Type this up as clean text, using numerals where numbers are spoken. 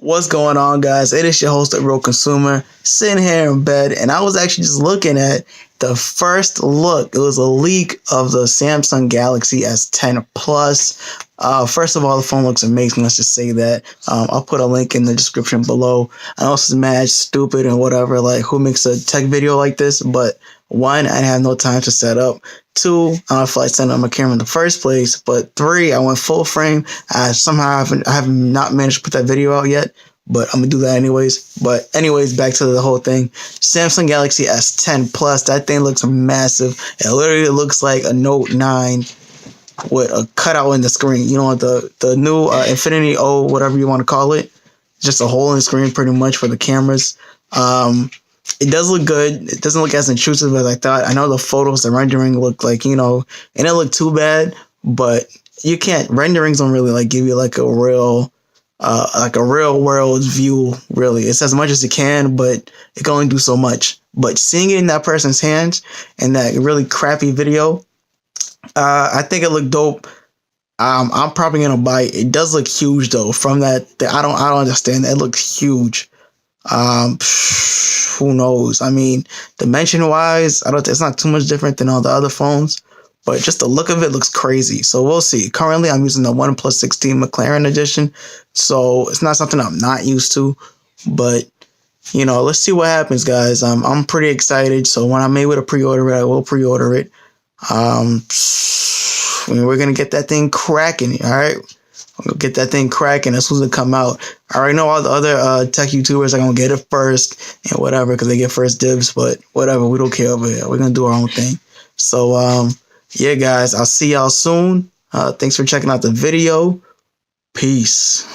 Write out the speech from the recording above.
What's going on, guys? It is your host, The Real Consumer, sitting here in bed, and I was actually just looking at the first look. It was a leak of the Samsung Galaxy S10 Plus. First of all, the phone looks amazing. Let's just say that. I'll put a link in the description below. I know this is mad stupid and whatever. Like, who makes a tech video like this? But one, I have no time to set up. Two, I don't feel like setting up my camera in the first place. But three, I went full frame. I have not managed to put that video out yet, but I'm gonna do that anyways. But anyways, back to the whole thing. Samsung Galaxy S10 Plus. That thing looks massive. It literally looks like a Note 9 with a cutout in the screen. You know, the new Infinity O, whatever you want to call it. Just a hole in the screen pretty much for the cameras. It does look good. It doesn't look as intrusive as I thought. I know the photos, the rendering look like, it didn't look too bad, but you can't, renderings don't really like give you like a real world view, really. It's as much as it can, but it can only do so much. But seeing it in that person's hands and that really crappy video, I think it looked dope. I'm probably gonna buy it. It does look huge though. From that, I don't understand that. It looks huge. Who knows? I mean, dimension wise, it's not too much different than all the other phones, but just the look of it looks crazy. So we'll see. Currently, I'm using the OnePlus 16 McLaren edition, so it's not something I'm not used to. But let's see what happens, guys. I'm pretty excited. So when I'm able to pre-order it, I will pre-order it. We're gonna get that thing cracking. All right. I'm gonna get that thing cracking as soon as it come out. I already know all the other tech YouTubers are gonna get it first and whatever because they get first dibs, but whatever, we don't care over here. We're gonna do our own thing. So yeah, guys, I'll see y'all soon. Thanks for checking out the video. Peace.